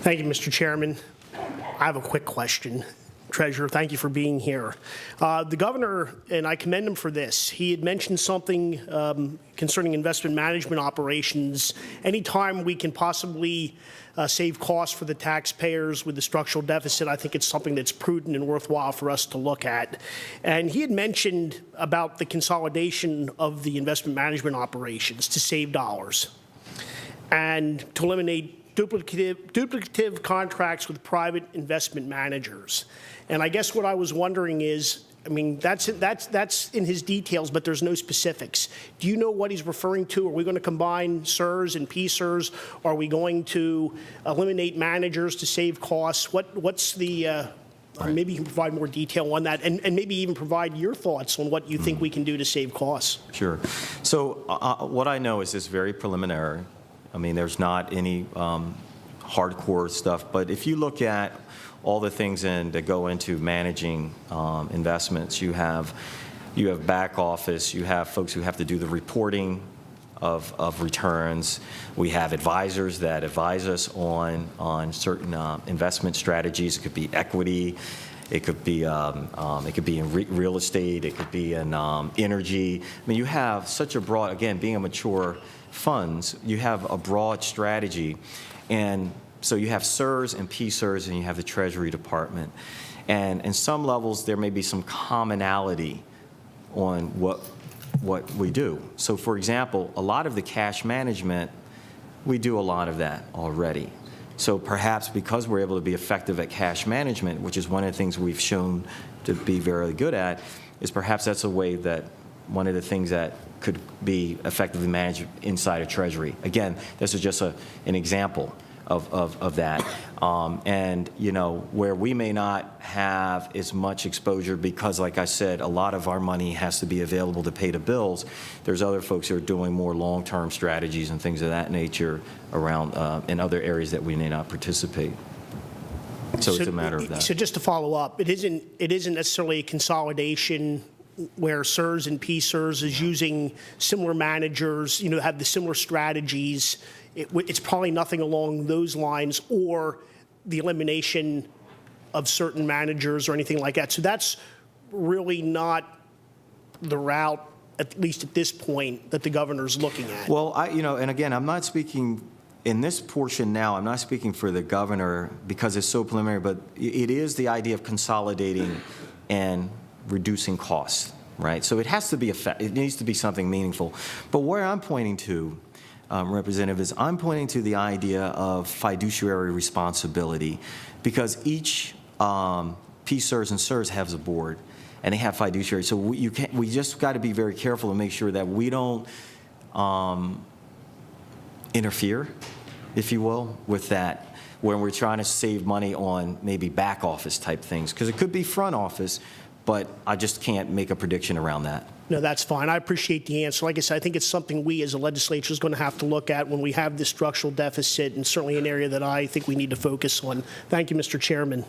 Thank you, Mr. Chairman. I have a quick question. Treasurer, thank you for being here. The governor, and I commend him for this, he had mentioned something concerning investment management operations. Anytime we can possibly save costs for the taxpayers with the structural deficit, I think it's something that's prudent and worthwhile for us to look at. And he had mentioned about the consolidation of the investment management operations to save dollars and to eliminate duplicative contracts with private investment managers. And I guess what I was wondering is, I mean, that's in his details, but there's no specifics. Do you know what he's referring to? Are we going to combine SIRS and PSIRS? Are we going to eliminate managers to save costs? What's the, Right. maybe you can provide more detail on that, and maybe even provide your thoughts on what you think we can do to save costs. Sure. So what I know is it's very preliminary. I mean, there's not any hardcore stuff, but if you look at all the things that go into managing investments, you have back office, you have folks who have to do the reporting of returns. We have advisors that advise us on certain investment strategies. It could be equity, it could be in real estate, it could be in energy. I mean, you have such a broad, again, being a mature funds, you have a broad strategy. And so you have SIRS and PSIRS, and you have the Treasury Department. And in some levels, there may be some commonality on what we do. So for example, a lot of the cash management, we do a lot of that already. So perhaps because we're able to be effective at cash management, which is one of the things we've shown to be very good at, is perhaps that's a way that one of the things that could be effectively managed inside of Treasury. Again, this is just an example of that. And, you know, where we may not have as much exposure because, like I said, a lot of our money has to be available to pay the bills, there's other folks who are doing more long-term strategies and things of that nature around in other areas that we may not participate. So it's a matter of that. So just to follow up, it isn't necessarily a consolidation where SIRS and PSIRS is using similar managers, you know, have the similar strategies. It's probably nothing along those lines, or the elimination of certain managers or anything like that. So that's really not the route, at least at this point, that the governor's looking at. Well, you know, and again, I'm not speaking in this portion now, I'm not speaking for the governor because it's so preliminary, but it is the idea of consolidating and reducing costs, right? So it has to be it needs to be something meaningful. But where I'm pointing to, Representative, is I'm pointing to the idea of fiduciary responsibility, because each PSIRS and SIRS has a board, and they have fiduciary. So we just got to be very careful to make sure that we don't interfere, if you will, with that when we're trying to save money on maybe back office type things, because it could be front office, but I just can't make a prediction around that. No, that's fine. I appreciate the answer. Like I said, I think it's something we as a legislature is going to have to look at when we have this structural deficit, and certainly an area that I think we need to focus on. Thank you, Mr. Chairman.